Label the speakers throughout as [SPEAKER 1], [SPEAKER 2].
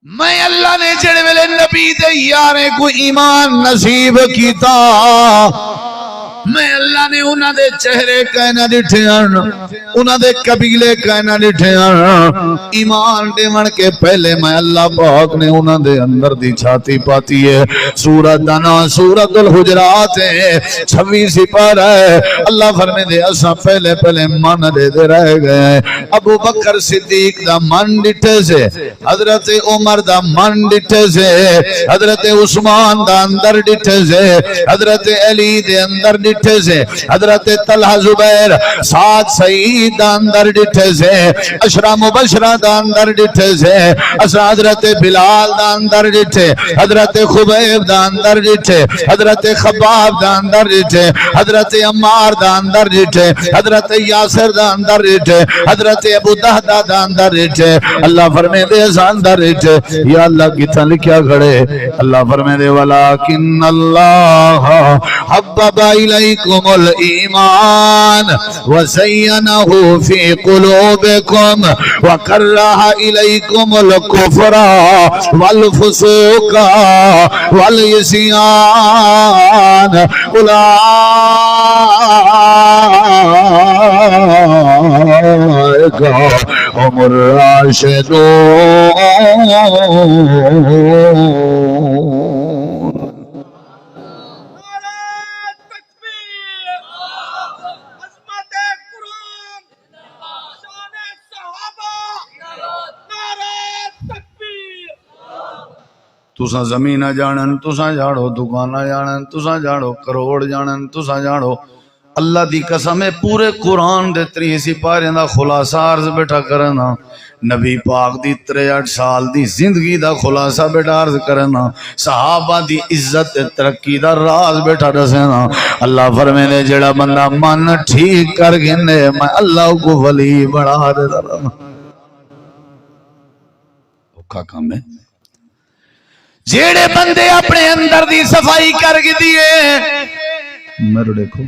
[SPEAKER 1] میں اللہ نے جڑے ویلے نبی دے یارے کو ایمان نصیب کیتا میں اللہ نے انہاں دے چہرے کہنا ڈٹھے انہاں دے قبیلے کہنا ڈٹھے ایمان دیون کے پہلے میں اللہ پاک نے انہاں دے اندر دی چھاتی پاتی ہے سورۃ دنا سورۃ الحجرات ہے 26 سپارہ ہے اللہ فرمے دے اساں پہلے من دے رہ گئے ابو بکر صدیق دا من ڈٹھے سے حضرت عمر دا من ڈٹھے سے حضرت عثمان دا اندر ڈٹھے سے حضرت علی دے اندر ڈٹھے سے حضرت طلحہ زبیر سعد سعید دا اندر ڈٹھے سے اشرا مبشرہ دا اندر ڈٹھے سے حضرت بلال دا اندر ڈٹھے حضرت خبیب دا اندر ڈٹھے حضرت خباب دا اندر ڈٹھے حضرت عمار دا اندر ڈٹھے حضرت یاسر دا اندر ڈٹھے حضرت ابو دہدہ دا اندر ڈٹھے اللہ فرمے دے اندر ڈٹھے یا اللہ کتنا لکھیا کھڑے اللہ فرمے دے ولیکن اللہ حبب الیکم الایمان وزینہ فی قلوبکم وکرہ الیکم الکفر والفسوق والعصیان اولئک هم الراشدون تساں زمین جانن تساں جاڑو دکانہ جانن تساں جاڑو کروڑ جانن تساں جاڑو اللہ دی قسم ہے پورے قرآن دے 30 سپارے دا خلاصہ عرض بیٹھا کرنا نبی پاک دی 63 سال دی زندگی دا خلاصہ بیٹھا عرض کرنا صحابہ دی عزت ترقی دا راز بیٹھا دسنا اللہ فرمینے جڑا بندہ من ٹھیک کر گنے میں اللہ کو ولی بڑھا دے دا اوکھا کام ہے جیڑے بندے اپنے اندر دی صفائی کر دیئے میرے دیکھو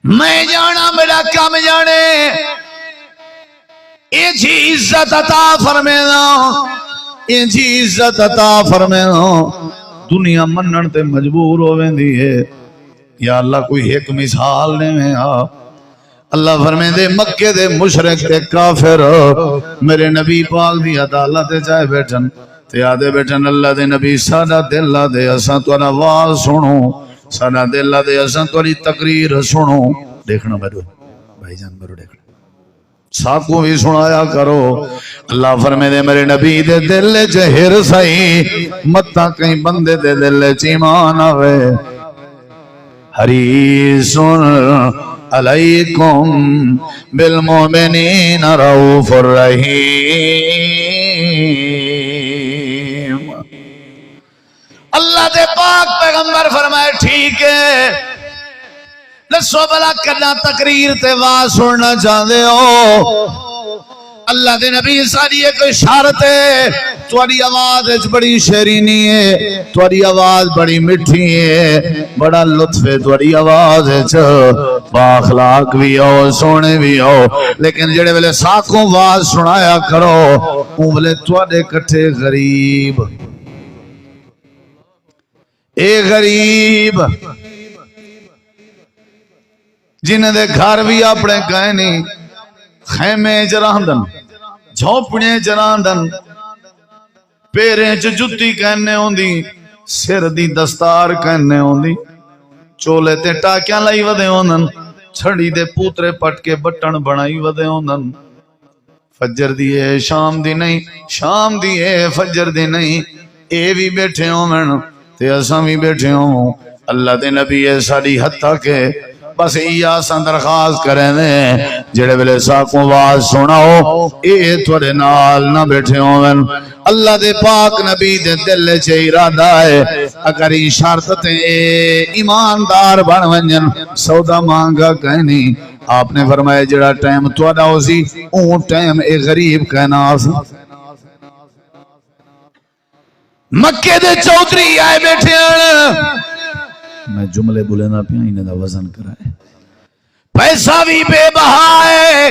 [SPEAKER 1] میں جانا میرا کام جانے اے جی عزت عطا فرمینا اے جی عزت عطا فرمینا دنیا منن تے مجبور ہوئیں دی ہے یا اللہ کوئی ایک مثال نے میں اللہ فرمے دے مکے دے مشرک تے کافر میرے نبی پاک دی عدالت چاہے بیٹھن تے آدھے بیٹھن اللہ دے نبی سادہ دل دے اساں تو آواز سنو سادہ دل دے اساں تو تقریر سنو دیکھنا میرے بھائی جان میرے دیکھنا ساکو بھی سنایا کرو اللہ فرمے دے میرے نبی دے دل جہر سائی متا کہیں بندے دے دل چیمان آوے حریصن علیکم بالمومنین رؤوف الرحیم اللہ دے پاک پیغمبر فرمائے ٹھیک ہے نسو بلا کرنا تقریر تے واز سننا چاہتے ہو اللہ دے نبی ساری ایک اشارت ہے تمہاری آواز بڑی شیرینی ہے تمہاری آواز بڑی مٹھی ہے بڑا لطف ہے تمہاری آواز بااخلاق بھی ہو سونے بھی ہو لیکن جڑے ویلے ساکوں واز سنایا کرو اون ویلے تواڈے کٹھے غریب اے غریب جنہیں دے گھر بھی اپنے گئے نہیں خیمے چراندن جھوپڑے چراندن پیریں چ جتی کہنے ہوندی سر دی دستار کہنے ہوندی چولے تے ٹاکیاں لائی ودے ہوندن چھڑی دے پوترے پٹ کے بٹن بنائی ودے ہوندن فجر دیئے شام دی نہیں شام دیئے فجر دی نہیں اے بھی بیٹھے ہوں تے اساں بھی بیٹھے ہوں اللہ دے نبی ہے ساری حتیٰ کے بس ایہا سان درخواست کریں دے جڑے بلے ساکوں واز سناؤ اے توڑے نال نہ بیٹھے ہوں اللہ دے پاک نبی دے دل چے ارادہ ہے اگر ہی شرطیں ایماندار بن ونجن سودا مانگا کہنی آپ نے فرمایا جڑا ٹائم توڑا ہو سی اون ٹائم ایک غریب کہنا آسا مکے دے چودری آئے بیٹھے ہیں میں جملے بولے نہ پیا انہیں دا وزن کرائے پیسہ بھی بے بہا ہے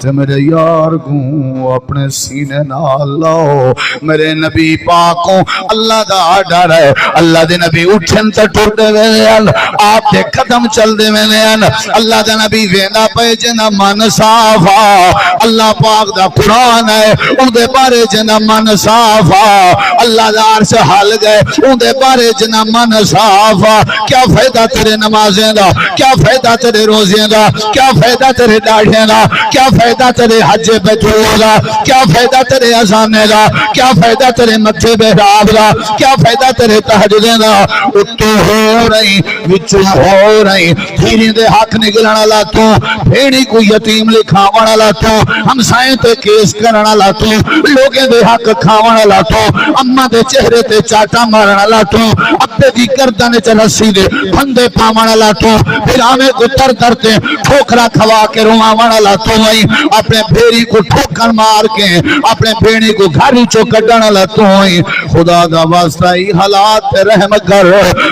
[SPEAKER 1] تے میرے یار کو اپنے سینے نال لاؤ میرے نبی پاک کو اللہ دا ڈر ہے اللہ دے نبی اٹھن تے ٹردے ویلے آپ دے قدم چل دے ویلے اللہ دا نبی ویندا پے جنا من صاف اللہ پاک دا قرآن ہے ان دے بارے جنا من صاف اللہ دا عرش حل گئے ان دے بارے جنا من صاف کیا فائدہ تیرے نمازیں دا کیا فائدہ تیرے روزیں دا کیا فائدہ تیرے داڑھیں دا کیا فائدہ تیرے حج بیتوں دا کیا فائدہ تیرے اذانے دا کیا فائدہ تیرے متھے بہراب دا کیا فائدہ تیرے تہجدیں دا اتو ہو رہی وچوں ہو رہی دھیریں دے حق نگلن والا تو بھیڑی کو یتیم لکھاون والا تو ہمسائیں تے کیس کرن والا تو لوگیں دے حق کھاون والا تو اماں دے چہرے تے چاٹا مارن والا تو ابے دی گردن چ رسی دے پھندے پاون والا تو پھراویں کو تر تر تے ٹھوکرا کھوا کے رواون والا تو وہی اپنے بھیڑی کو ٹھوکر مار کے اپنے بھیڑی کو گھر چوں کڈن والا تو وہی خدا دا واسطہ ہی حالات تے رحم کر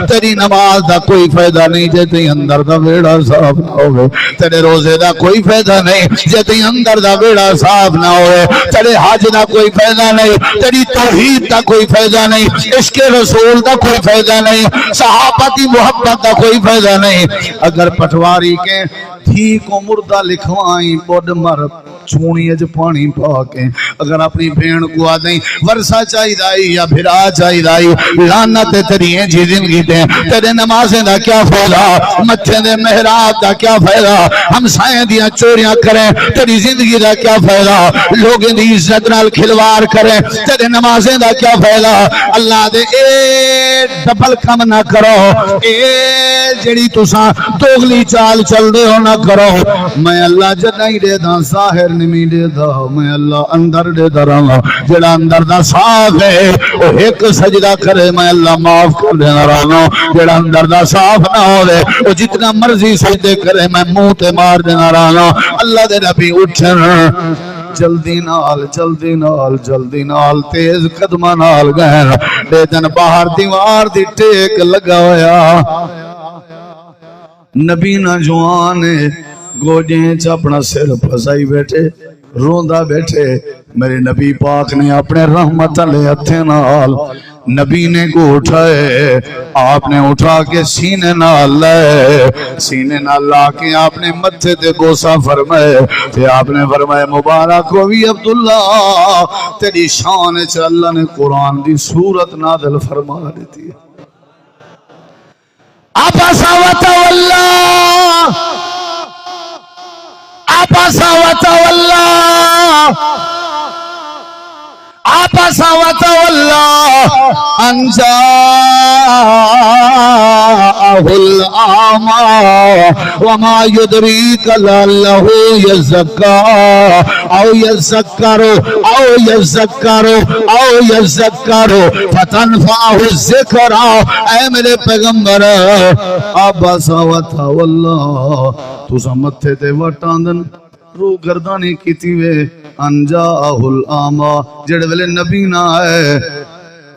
[SPEAKER 1] تیری نماز دا کوئی فائدہ نہیں جے تے اندر دا ویڑا صاف نہ ہوے تیرے روزے دا کوئی فائدہ نہیں جے تے اندر دا ویڑا صاف نہ ہوے تیرے حج دا کوئی فائدہ نہیں تیری توحید دا کوئی فائدہ نہیں عشق رسول دا کوئی فائدہ نہیں صحابہ کی محبت دا کوئی فائدہ نہیں اگر پٹواری کے دھی کو مردہ لکھوائیں بڑھ مر چونی اج پانی پا کے اگر اپنی بھین کو آدیں ورثہ چاہی دائی یا بھرا چاہی دائی لانت تیری جی زندگی دیں تیرے نمازیں دا کیا فائدہ متھے دے محراب دا کیا فائدہ ہمسائیں دیاں چوریاں کریں تیری زندگی دا کیا فائدہ لوگیں دی عزت نال کھلوار کریں تیرے نمازیں دا کیا فائدہ اللہ دے اے ڈبل کم نہ کرو اے جڑی تساں دوغلی چال چل دے ہو نہ کرو میں اللہ جنہی دے دا ظاہر نمی دے دا میں اللہ اندر دے دا رہا جڑا اندر دا صاف ہے وہ ایک سجدہ کرے میں اللہ معاف کر دینا رہا جڑا اندر دا صاف نہ ہو دے وہ جتنا مرضی سجدے کرے میں منہ تے مار دینا رہا اللہ دے نبی اٹھن جلدی نال تیز قدمہ نال گئن دے دن باہر دیوار دی ٹیک لگا ہویا نبی نوجوان گوجیں چ اپنا سر پھسائی بیٹھے روندا بیٹھے میرے نبی پاک نے اپنے رحمت علیہ ہتھے نال نبی نے کو اٹھائے آپ نے اٹھا کے سینے نال لائے سینے نال لا کے آپ نے متھے تے بوسا فرمائے تے آپ نے فرمائے مبارک ہوئی عبداللہ تیری شان چ اللہ نے قرآن دی سورت نازل فرما دیتی ہے عبس وتولى عبس وتولى عبس وتولى أن جاءه الأعمى وما يدريك لعله يزكى أو يذكر فتنفعه الذكرى اے میرے پیغمبر عبس وتولى تو سمتے تے وٹاندن رو گردانی کیتی وے انجاہ العاما جڑے ویلے نبی نہ آئے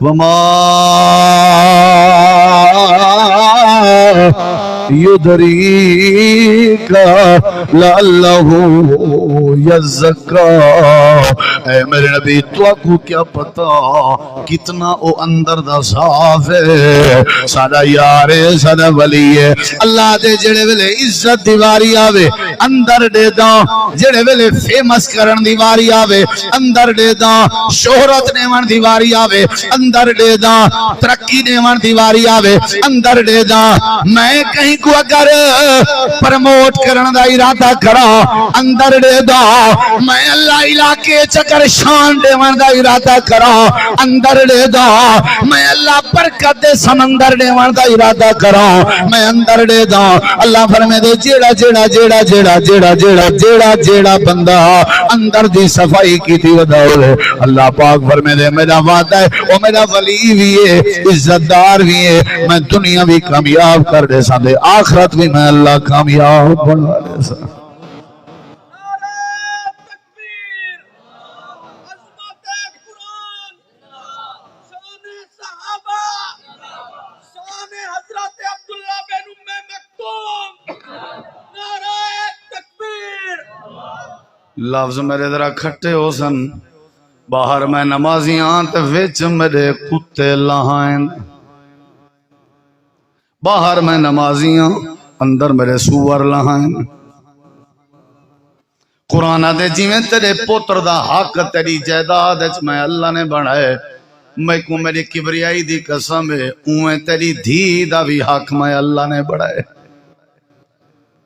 [SPEAKER 1] وما یدریک لعلہ یزکا اے میرے نبی تو کو کیا پتا کتنا او اندر دا صاف ہے ساڈا یار ہے ساڈا ولی ہے اللہ دے جڑے ویلے عزت دیواری آوے اندر دے دا جڑے ویلے فیمس کرن دیواری آوے اندر دے دا شہرت دیون دیواری آوے اندر دے دا ترقی دیون دیواری آوے اندر دے دا میں کہیں کو اگر پرموٹ کرن دا ارادہ کرا اندر دے دا میں اللہ علاقے چکر شان دیون دا ارادہ کرا اندر دے دا میں اللہ برکت دے سمندر دیون دا ارادہ کرا میں اندر دے دا اللہ فرمائے دے جیڑا بندہ اندر دی صفائی کی تھی وداولے اللہ پاک فرمائے دے میرا وعدہ ہے وہ میرا ولی بھی ہے عزت دار بھی ہے میں دنیا بھی کامیاب کر دے سا دے آخرت بھی میں اللہ کامیاب بنا دے سا لفظ میرے ذرا کھٹے ہو سن. باہر میں نمازیاں تے وچ میرے کتے لہائن. باہر میں نمازیاں اندر میرے سور لہائن. قرآن دے جیویں تیرے پتر دا حق تیری جائیداد وچ میں اللہ نے بنائے، میں کو میری کبریائی دی قسم ہے اویں تیری دھی دا بھی حق میں اللہ نے بڑھائے.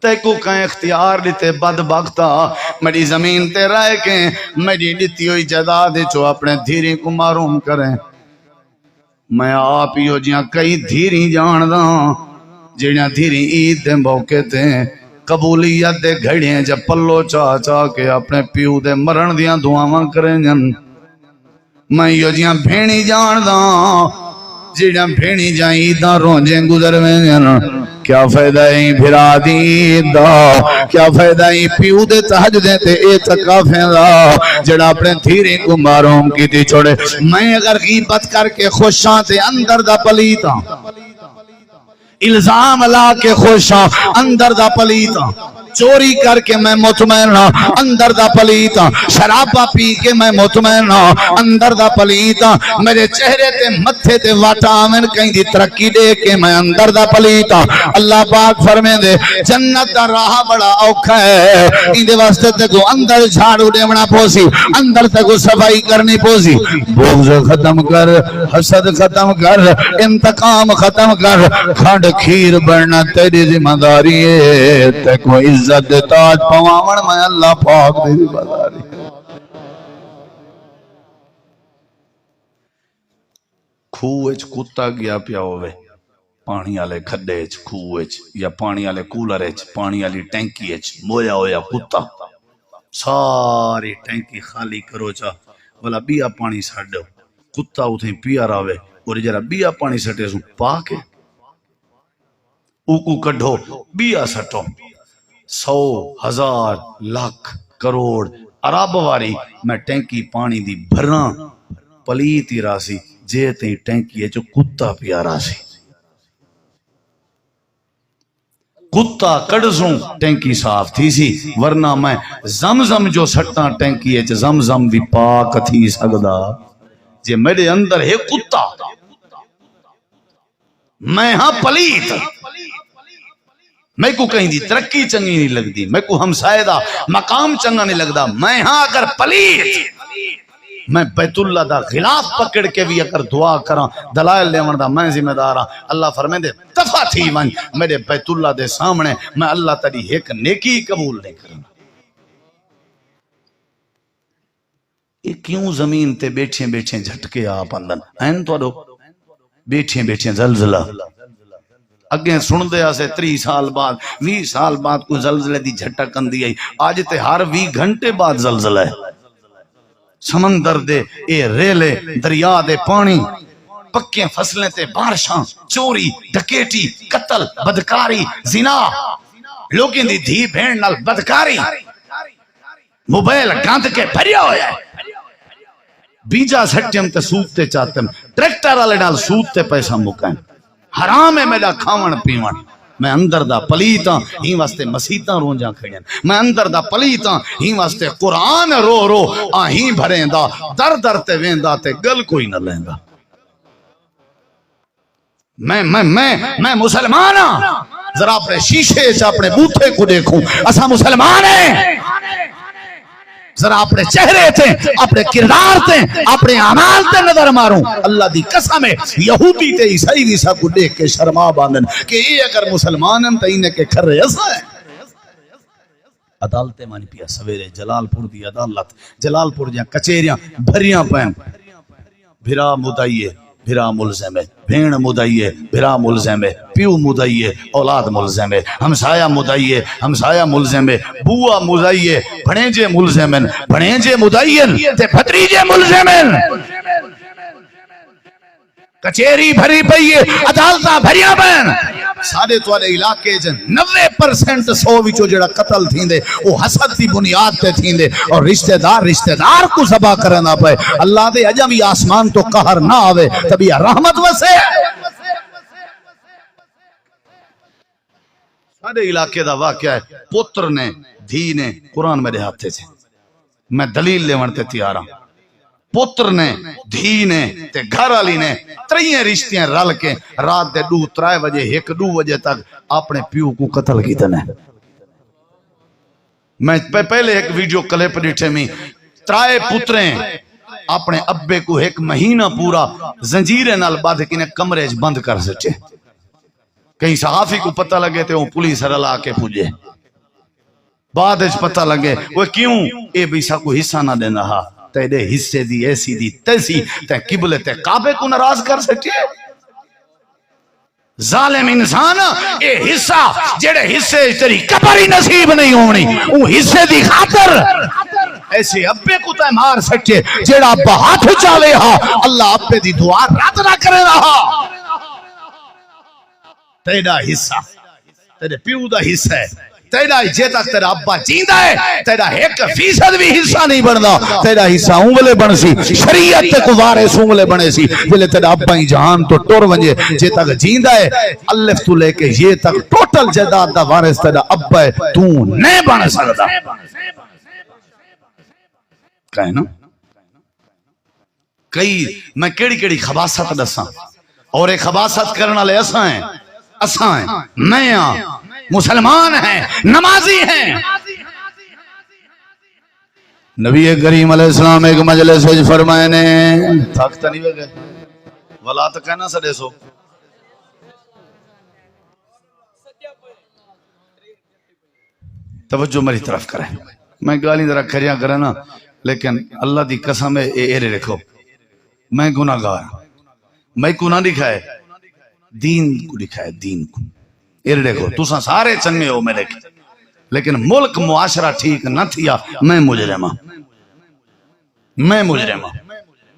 [SPEAKER 1] تے کو کہیں اختیار دیتے بدبختا میری زمین تے رہ کے میری دیتی ہوئی جائیداد چو اپنے دھیری کو معروم کریں. میں آپ ہی ہو جیاں کئی دھیری جانداں جڑیاں دھیری عید دے موقع تے قبولیت دے گھڑیاں جب پلو چاہ چاہ کے اپنے پیو دے مرن دیاں دعاواں کریں جن. میں یہ جیاں بھینی جانداں جڑیاں بھینی جاں عیداں رونجیں گزر میں جن. کیا فائدہ ہے بھرا دین دا، کیا فائدہ ہے پیو دے تہجدیں تے اعتکافیں دا جڑا اپنے دھیرے کو معروم کی تھی چھوڑے. میں اگر غیبت کر کے خوشاں تے اندر دا پلیتا، الزام لا کے خوشاں اندر دا پلیتا، چوری کر کے میں مطمئن ہاں اندر دا پلیتا، شرابہ پی کے میں مطمئن ہاں اندر دا پلیتا، میرے چہرے تے متھے تے وٹامن کہیں دی ترقی دے کے میں اندر دا پلیتا. اللہ پاک فرمے دے جنت دا راہ بڑا اوکھا ہے، اندے واسطے تے کو اندر جھاڑو دیونا پوسی، اندر تے کو صفائی کرنی پوسی. بغض ختم کر، حسد ختم کر، انتقام ختم کر، کھنڈ کھیر بڑھنا تیری ذمہ داری ہے. تے کو عزت تاج پواون میں اللہ پاک دی ذمہ داری. کھوہ وچ کتا گیا پیا ہوئے پانی والے کھڈے وچ، کھوہ وچ یا پانی والے کولر وچ، پانی والی ٹینکی وچ مویا ہویا کتا، ساری ٹینکی خالی کرو چا بلا بیا پانی ساڈو. کتا اتھیں پیا راوے اور جرا بیا پانی سٹے سو پا کے اوکو کڈھو بیا سٹو. 100 1000 لاکھ کروڑ ارب واری میں ٹینکی پانی دی بھراں پلیتی راسی جے تے ٹینکی ہے جو کتا پیا راسی. کتا کڑزوں ٹینکی صاف تھی سی، ورنہ میں زمزم جو سٹاں ٹینکی ہے زمزم بھی پاک تھی سکدا. جے میرے اندر ہے کتا میں ہاں پلیت، میں کو کہیں دی ترقی چنگی نہیں لگ دی، میں کو ہمسائے دا مقام چنگا نہیں لگ دا. میں ہاں اگر پلیت میں بیت اللہ دا خلاف پکڑ کے بھی اگر دعا کراں دلائل لیون دا میں ذمہ دار ہاں. اللہ فرمائے دے دفع تھی ون میرے بیت اللہ دے سامنے میں اللہ تیری ایک نیکی قبول نہیں کروں. یہ کیوں زمین تے بیٹھیں بیٹھیں جھٹکے آپ اندن این تو دو بیٹھیں بیٹھیں زلزلہ اگیں سن دے آسے 30 سال بعد 20 سال بعد کوئی زلزلے دی جھٹک اندی آئی. آج تے ہر 20 گھنٹے بعد زلزلہ ہے. سمندر دے اے ریلے دریا دے پانی پکے فصلیں تے بارشاں چوری ڈکیٹی قتل بدکاری زنا لوگیں دی دھی بھین نال بدکاری موبائل گاند کے بھریا ہویا ہے. بیجا سٹیم تے سود تے چاہتم ٹریکٹر والے نال سود تے پیسہ مکائیں. حرام ہے میرا کھاون پیون. میں اندر دا پلیتاں ہی واسطے مسیتاں رونجاں کھڑیاں. میں اندر دا پلیتاں ہی واسطے قرآن رو رو آہیں بھریں دا در در تے ویندا تے گل کوئی نہ لیندا. میں مسلمان ہاں. ذرا اپنے شیشے سے اپنے بوتھے کو دیکھوں اسا مسلمان ہیں. ذرا اپنے چہرے تھے اپنے کردار تھے اپنے اعمال تے نظر ماروں. اللہ دی قسم ہے یہودی تے عیسائی ویسا کو دیکھ کے شرما باندن کہ یہ اگر مسلمانن تے انہیں کے کھرے ایسا ہے. عدالتیں مانی پیا سویرے جلال پور دی عدالت جلال پور جہاں کچیریاں بھریاں پہن بھرا مدعیے بھرا ملزم ہے، بھین مدعی ہے بھرا ملزم ہے، پیو مدعی ہے اولاد ملزم ہے، ہمسایہ مدعی ہے ہمسایہ ملزم ہے، بوا مدعی ہے بھنیجے ملزم ہیں، بھنیجے مدعی ہیں تے بھتریجے ملزم ہیں. کچیری بھری پئی ہے عدالتاں بھریاں پہن. سارے توارے علاقے جن 90% 100 وچوں جڑا قتل تھیندے وہ حسد دی بنیاد تے تھیندے اور رشتہ دار کو ذبح کرنا پے. اللہ دے اجا بھی آسمان تو قہر نہ آوے تبھی رحمت وسے. سارے علاقے دا واقعہ ہے. پتر نے دھی نے قرآن میرے ہاتھے سے میں دلیل لیون تے تیار ہاں پتر نے دھی نے تے گھر والی نے تریے رشتیاں رل کے رات دے 2-3 بجے 1-2 بجے تک اپنے پیو کو قتل کیتے نے میں پہلے ایک ویڈیو کلپ ڈیٹھے میں 3 پتریں اپنے ابے کو 1 مہینہ پورا زنجیرے نال بدھ کے کمرے بند کر سکے کہیں صحافی کو پتہ لگے تے وہ پولیس رلا کے پوجے بعد پتہ لگے وہ کیوں اے بیسا کو حصہ نہ دینا ہا تیرے حصے دی ایسی دی تیسی تے قبلے تے کعبے کو ناراض کر سکے ظالم انسان اے حصہ جڑے حصے تیری قبر ہی نصیب نہیں ہونی وہ حصے دی خاطر ایسے ابے کو تے مار سکے جڑا ابا ہاتھ چاوے ہا اللہ ابے دی دعا رد نہ کرے رہا تیرا حصہ تیرے پیو دا حصہ ہے تیرا جے تک تیرا ابا جیندا ہے تیرا 1% بھی حصہ نہیں بندا تیرا حصہ اونگلے بن سی شریعت تے گزارے سونگلے بنے سی جلے تیرا ابا ہی جہان تو ٹر ونجے جے تک جیندا ہے الف تو لے کے یہ تک ٹوٹل جائیداد دا وارث تیرا ابا ہے تو نہیں بن سکدا کہے نا کئی میں کیڑی خباثت دساں اور ایک خباثت کرنے والے اساں ہیں میں ہاں مسلمان ہیں نمازی ہیں نبی کریم علیہ السلام ایک مجلس وچ فرمائے نے تھک تو نہیں گئے ولا تو کہنا سڈے سو توجہ میری طرف کریں میں گالی ذرا کھریاں کریں نا لیکن اللہ دی قسم ہے ایرے رکھو میں گناہ گار میں کو نہ دکھائے دین کو دکھائے دین کو ایرے دیکھو تساں سارے چنگے ہو میرے لیکن ملک معاشرہ ٹھیک نہ تھیا میں مجرمہ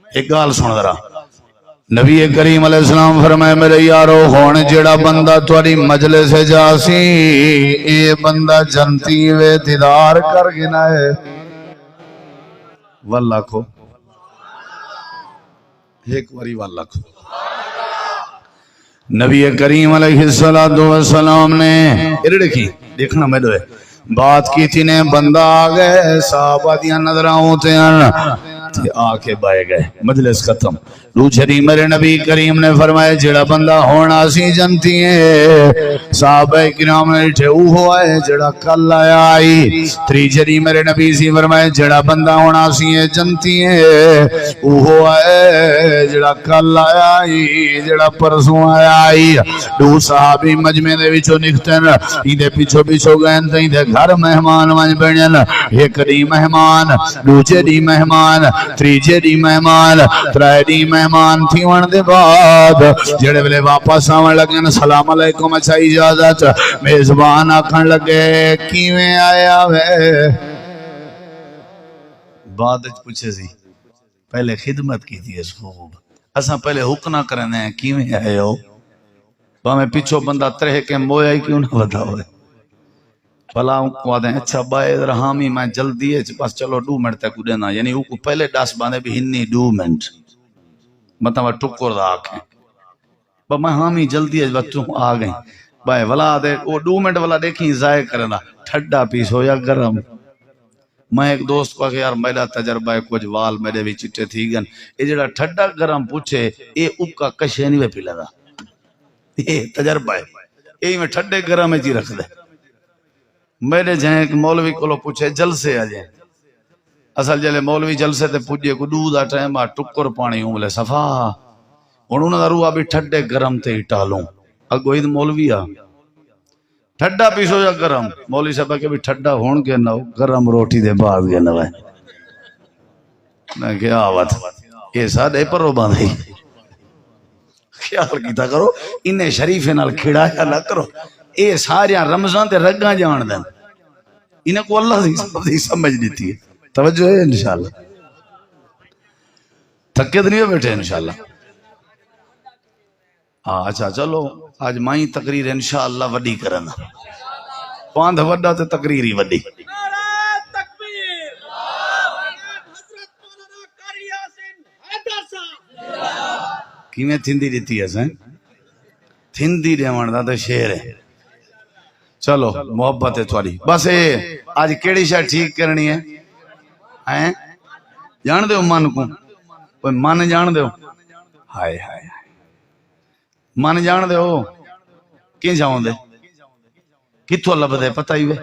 [SPEAKER 1] ایک گال سن ذرا نبی کریم علیہ السلام فرمائے میرے یارو ہون جیڑا بندہ تھوڑی مجلس جاسی اے بندہ جنتی وے دیدار کر گنا ہے واللہ کو ایک واری واللہ کو نبی کریم علیہ السلام نے دیکھنا میں دوئے بات کی تھی نے بندہ آگئے صحابہ دیا نظرہ ہوتے ہیں آکے بائے گئے مجلس ختم دوسری میرے نبی کریم نے فرمائے جڑا بندہ ہونا سی جنتی ہے صحابہ کرام نے اٹھے اوہو آئے جڑا کل آیا آئی تیسری میرے نبی سی فرمائے جڑا بندہ ہونا سی جنتی ہے اوہو آئے جڑا کل آیا آئی جڑا پرسوں آیا آئی دو صحابی مجمع دے وچوں نکتن ایدے پیچھو پیچھو گئن تے ایدے گھر مہمان ونج بڑھن ایک دی مہمان دوجے دی مہمان تیجے دی مہمان ترائے دی مہمان تھی ون دے بعد جڑے ویلے واپس آون لگن سلام علیکم اچھا اجازت میزبان آکھن لگے کیویں آیا وے بعد پوچھے سی پہلے خدمت کی تھی اس خوب اساں پہلے حکم نہ کرنے ہیں کیویں آئے ہو میں پیچھو بندہ ترہ کے مویا ہی کیوں نہ بتا ہوئے بھلا ان کو آدھیں اچھا بائے رحامی میں جلدی ہے بس چلو 2 منٹ تک دینا یعنی وہ پہلے 10 باندھے بھی ہنی 2 منٹ مطلب ٹکر دا آکھیں با میں حامی جلدی ہے بس تم آ گئیں بائے بھلا آدھے وہ 2 منٹ والا دیکھیں ضائع کرنا ٹھڈا پیس ہو یا گرم میں ایک دوست کو کہ یار میرا تجربہ ہے کچھ وال میرے بھی چٹے تھی گن یہ جڑا ٹھڈا گرم پوچھے اے اوپ کا کشے نہیں پی لگا یہ تجربہ ہے یہ میں ٹھڈے گرم ہے جی رکھ دے میرے جہاں ایک مولوی کو پوچھے جلسے آ جائیں اصل جلے مولوی جلسے تے پوچھے کو دودھ آ ٹائم آ ٹکر پانی ہوں بلے صفا انہوں نے روح ابھی ٹھڈے گرم تے ہی ٹالوں اگو ہی مولوی آ ٹھڈا پیسو یا گرم مولوی صاحب کہ بھی ٹھڈا ہون کے نہ گرم روٹی دے بعد کے نہ میں کیا آوات یہ سادے پر رو باندھی خیال کیتا کرو انہیں شریف نال کھڑایا نہ کرو اے ساریاں رمضان تے رگاں جان دیں انہیں کو اللہ دی سمجھ دیتی ہے توجہ ہے انشاءاللہ تھکے تو نہیں ہو بیٹھے انشاءاللہ اچھا چلو آج مائی تقریر انشاءاللہ وڈی کرنا پاندھ وڈا تے تقریر ہی وڈی کیویں تھندی دیتی ہے سین تھندی دیوان دا تے شیر ہے چلو محبت ہے تھوڑی بس آج کیڑی شاید ٹھیک کرنی ہے ہیں جان دیو من کو کوئی من جان دیو ہائے ہائے من جان دیو کی جاؤں دے کتھوں لبدے پتہ ہی وے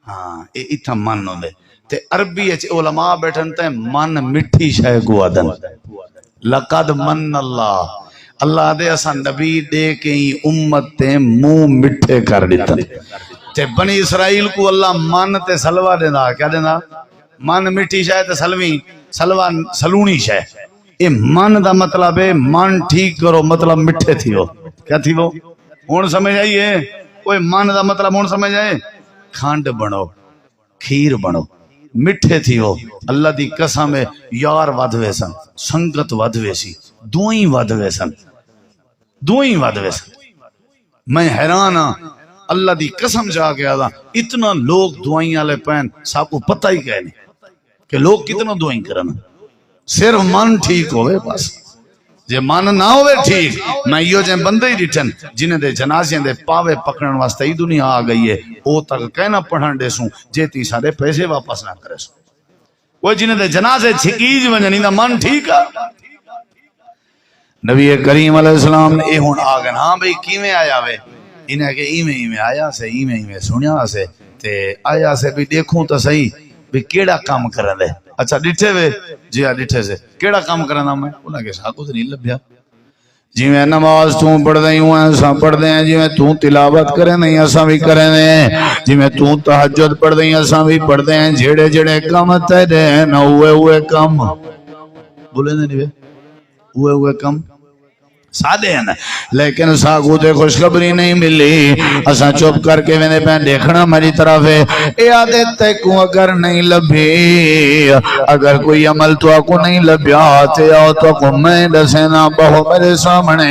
[SPEAKER 1] ہاں اتھا من ہوں دے تے عربی علماء بیٹھن تے من مٹھی شے کو آدن لقد من اللہ دے اساں نبی دے کے ہی امت تے منہ مٹھے کر دیتا تے بنی اسرائیل کو اللہ من تے سلوہ دینا کیا دینا من مٹھی شے تے سلوہ سلونی شے یہ من دا مطلب ہے من ٹھیک کرو مطلب مٹھے تھی ہو کیا تھی وہ ہون سمجھ آئیے کوئی من دا مطلب ہون سمجھ آئے کھانڈ بنو کھیر بنو مٹھے تھی ہو اللہ دی قسم ہے یار ودوے سن سنگت ودوے سی دوئیں ودوے سن میں حیران ہاں اللہ دی قسم جا کے آدھا اتنا لوگ دعائیں لے پہن سب کو پتہ ہی کہنے کہ لوگ کتنا دعائیں کرنا صرف من ٹھیک ہوئے بس جے من نہ ہوئے ٹھیک میں یہ جائیں بندے ہی ریٹھن جنہیں دے جنازیں دے پاوے پکڑن واسطے ہی دنیا آ گئی ہے او تک کہنا پڑھن دے سوں جیتی سارے پیسے واپس نہ کرے سوں وہ جنہیں دے جنازے چھکیج ونجنی دا من ٹھیک ہے نبی کریم علیہ السلام نے اے ہون آگن ہاں بھئی کیویں آیا وے انہیں کہ ایویں آیا سے ایویں سنیا سے تے آیا سے بھی دیکھوں تو صحیح بھی کیڑا کام کرن دے اچھا ڈٹھے وے جی ہاں ڈٹھے سے کیڑا کام کرنا میں انہاں کے ساتھ کچھ نہیں لبیا جی میں نماز توں پڑھ دیں ہوں ایسا پڑھ دیں جی میں توں تلاوت کریں نہیں ایسا بھی کریں دیں جی میں توں تہجد پڑھ دیں ایسا بھی پڑھ دیں جھیڑے جھیڑے کام تے دیں نہ ہوئے کام بولے نہیں ہوئے کام سادے ہیں لیکن ساگو دے خوشخبری نہیں ملی اساں چپ کر کے میں نے پہن دیکھنا میری طرف ہے اے آدھے تے کو اگر نہیں لبھی اگر کوئی عمل تو کو نہیں لبیا تے آؤ تو کو میں دسینا بہو میرے سامنے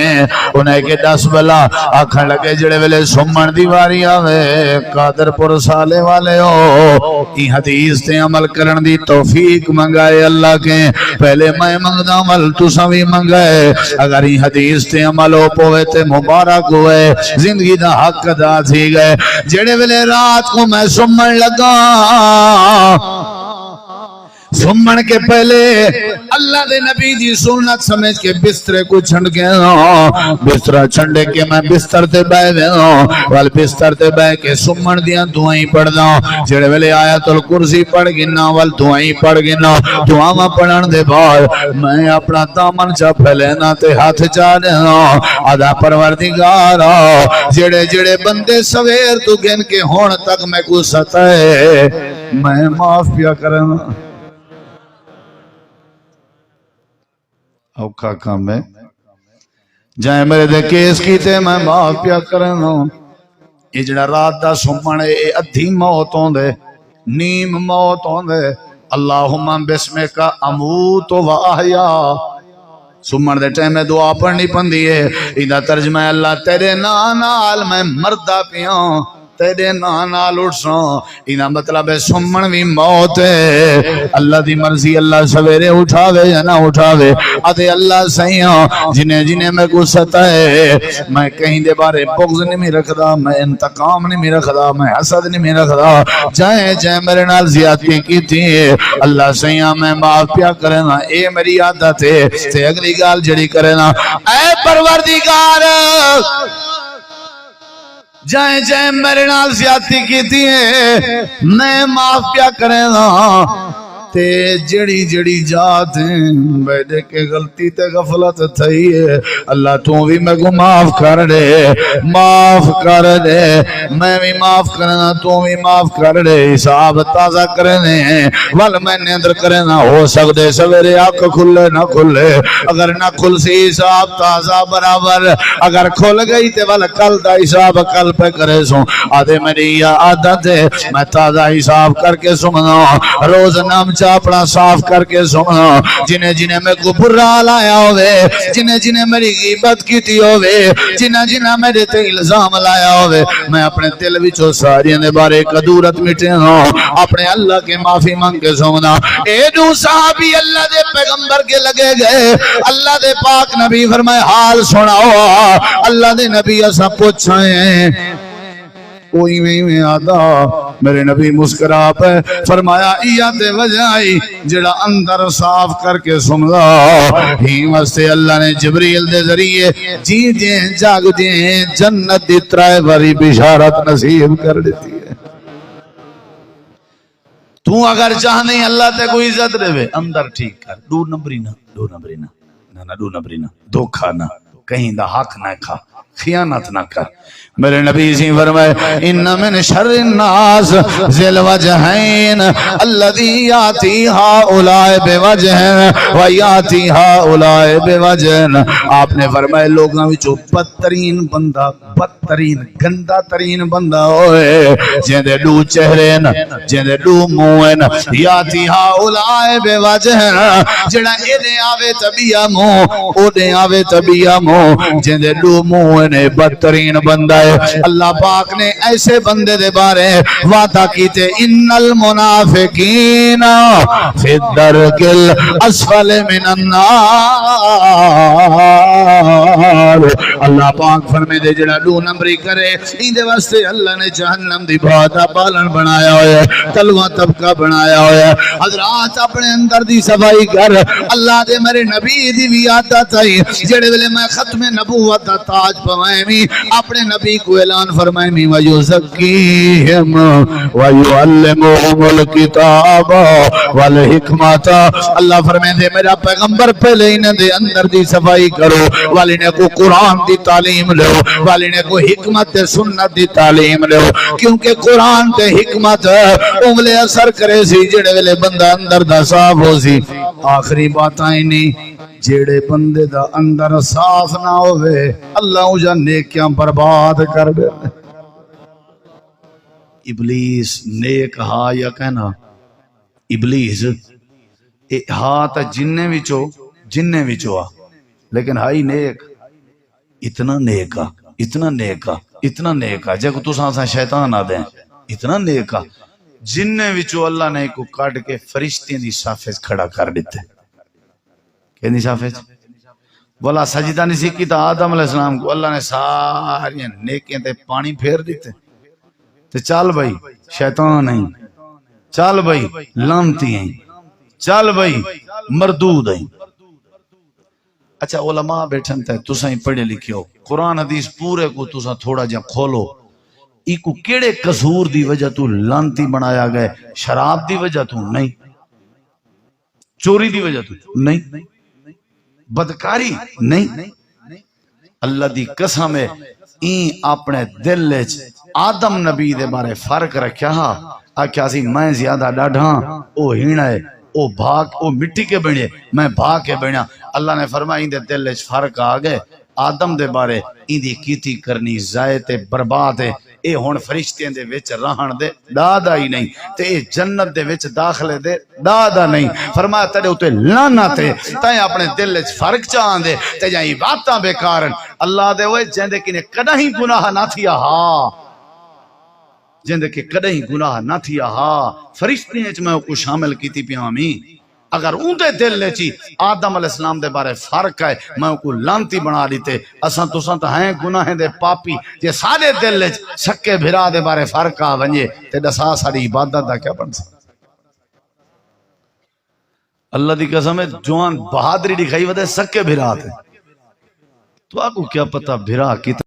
[SPEAKER 1] انہیں کے 10 بلا آکھن لگے جڑے ویلے سمن دیواری آوے قادر پر سالے والے ہو ای حدیث تے عمل کرن دی توفیق منگائے اللہ کے پہلے میں منگدا عمل تو سوی منگائے اگر ای حدیث تے عمل ہو پوے تے مبارک ہوئے زندگی دا حق ادا تھی گئے جڑے ویلے رات کو میں سمن لگا سمن کے پہلے اللہ دے نبی دی سنت سمجھ کے بسترے کو چھنڈ کے بسترہ چھنڈے کے میں بستر تے بے وال بستر تے بے کے سمن دیاں دعائیں پڑھ دا جڑے ویلے آیت الکرسی پڑھ گنا وال دعائیں پڑھ گنا دعاواں پڑھن دے بعد میں اپنا دامن چا پھیلینا تے ہاتھ چا دینا آدھا پروردگار جڑے جڑے بندے سویر تو گن کے ہون تک میں کو ستائے میں معاف پیا کرنا اوکھا کام ہے جائیں میرے دے کیس کیتے میں معاف پیا کرنا یہ جڑا رات دا سمن اے ادھی موت ہوں دے نیم موت ہوں دے اللہم بسمک اموت و احیا سمن دے ٹائم میں دعا پڑھنی پندی ہے ایدہ ترجمہ اللہ تیرے نال میں مردہ پیاں تیرے نال اٹھساں اینا مطلب ہے سمن بھی موت ہے اللہ دی مرضی اللہ سویرے اٹھاوے یا نہ اٹھاوے آدھے اللہ سیاں جنہیں میں کو ستائے میں کہیں دے بارے بغض نہیں رکھدا میں انتقام نہیں رکھدا میں حسد نہیں رکھدا جائیں میرے نال زیادتی کی تھی اللہ سیاں میں معاف پیا کرنا اے میری عادت ہے تے اگلی گال جڑی کرنا اے پروردگار جائیں میرے نال زیادتی کی تھی میں معاف پیا کریں تے جڑی جات ہیں بیدے کے غلطی تے غفلت تھئی ہے اللہ تو بھی میں کو معاف کر دے میں بھی معاف کرنا تو بھی معاف کر دے حساب تازہ کرنے وال میں نے اندر کرنا ہو سکتے سویرے آنکھ کھلے نہ کھلے اگر نہ کھل سی حساب تازہ برابر اگر کھل گئی تے وال کل دا حساب کل پہ کرے سوں آدھے میری یہ عادت ہے میں تازہ حساب کر کے سمنا روز نام اپنا صاف کر کے سونا جنہیں میں کو برا لایا ہوئے جنہیں میری غیبت کی تھی ہوئے جنہیں میرے تے الزام لایا ہوئے میں اپنے دل وچوں ساریاں دے بارے قدورت مٹے ہوں اپنے اللہ کے معافی مانگ کے سونا اے دو صحابی اللہ دے پیغمبر کے لگے گئے اللہ دے پاک نبی فرمائے حال سناؤ اللہ دے نبی ایسا پوچھائیں کوئی میں آدھا میرے نبی مسکرا پہ فرمایا یا تے وجہ آئی جڑا اندر صاف کر کے سمجھا ہی واسطے اللہ نے جبریل دے ذریعے جی جیں جاگ جیں جنت دی ترائے باری بشارت نصیب کر دیتی ہے تو اگر چاہنے اللہ تے کوئی عزت رہے اندر ٹھیک کر دو نمبری نہ دو نمبری نہ دھوکا نہ کہیں دا حق نہ کھا خیانت نہ کر میرے نبی سے فرمائے ان من شر الناس ذل وجہین الذی یاتی ہؤلاء بوجہ و یاتی ہؤلاء بوجہ آپ نے فرمائے لوگاں وچوں بدترین بندہ بدترین گندا ترین بندہ ہوئے جن دے دو چہرے ہیں جن دے دو منہ ہیں یاتی ہؤلاء بوجہ جڑا اے دے آوے تبیا منہ او دے آوے تبیا منہ جن دے دو منہ نے بدترین بندہ ہے اللہ پاک نے ایسے بندے دے بارے وعدہ کیتے ان المنافقین فی الدرک الاسفل من النار اللہ پاک فرمے دے جڑا دو نمبری کرے اندے واسطے اللہ نے جہنم دی بہتا پالن بنایا ہویا ہے تلوہ طبقہ بنایا ہویا ہے حضرات اپنے اندر دی صفائی کر اللہ دے میرے نبی دی بھی عادت آئی جڑے ویلے میں ختم نبوت دا تاج پوائیں می اپنے نبی کو اعلان فرمائیں می وَيُزَكِّيهِمْ وَيُعَلِّمُهُمُ الْكِتَابَ وَالْحِكْمَةَ اللہ فرمائیں دے میرا پیغمبر پہلے انہیں دے اندر دی صفائی کرو والی نے کو قرآن دی تعلیم لو والی نے کو حکمت سنت دی تعلیم لو کیونکہ قرآن تے حکمت انگلے اثر کرے سی جڑے ویلے بندہ اندر دا صاف ہو سی آخری بات آئی نہیں جیڑے بندے دا اندر صاف نہ ہوئے اللہ اجا نیکیاں برباد کر دے ابلیس نیک ہا یا کہنا ابلیس ہا تا جننے وچو آ لیکن ہائی نیک اتنا نیکا اتنا نیکا اتنا نیکا جب تو سانسا شیطان آ دیں اتنا نیکا جننے وچو اللہ نے کو کاٹ کے فرشتیں دی صافت کھڑا کر دیتے کہ نہیں صافت بولا سجدہ نہیں سیکھی تا آدم علیہ السلام کو اللہ نے ساری نیکیں تے پانی پھیر دیتے تے چال بھائی شیطان نہیں چال بھائی لانتی ہیں چال بھائی مردود ہیں اچھا علماء بیٹھن تے تساں پڑھے لکھے ہو قرآن حدیث پورے کو تساں تھوڑا جا کھولو ایکو کیڑے قصور دی وجہ تو لانتی بنایا گئے شراب دی وجہ تو نہیں چوری دی وجہ تو نہیں بدکاری نہیں اللہ دی قسم ہے این اپنے دل وچ آدم نبی دے بارے فرق رکھیا ہا آکھیا سی میں زیادہ ڈاڈھاں او ہینا ہے او بھاگ او مٹی کے بنے میں بھاگ کے بنا اللہ نے فرمایا ان دے دل وچ فرق آ گئے آدم دے بارے این دی کیتی کرنی ضائع تے برباد ہے اے ہن فرشتیاں دے وچ رہن دے دادا ہی نہیں تے اے جنت دے وچ داخلے دے دادا نہیں فرمایا تیرے اوتے لعنت ہے تے اپنے دل وچ فرق چاہن دے تے جائیں باتاں بیکارن اللہ دے اوے جندے کنے کدی گناہ نہ تھیا ہا جندے کہ کدی گناہ نہ تھیا ہا فرشتیاں وچ میں کو شامل کیتی پیاں می اگر اون دے دل لے چی آدم علیہ السلام دے بارے فرق ہے میں کو لانتی بنا دیتے اساں تساں تو ہیں گناہ دے پاپی جے سارے دل لے سکے بھرا دے بارے فرق آ ونجے تے دسا ساری عبادت دا کیا بن سکتا اللہ دی قسم ہے جوان بہادری دکھائی ودے سکے بھرا تے تو آپ کو کیا پتہ بھرا کی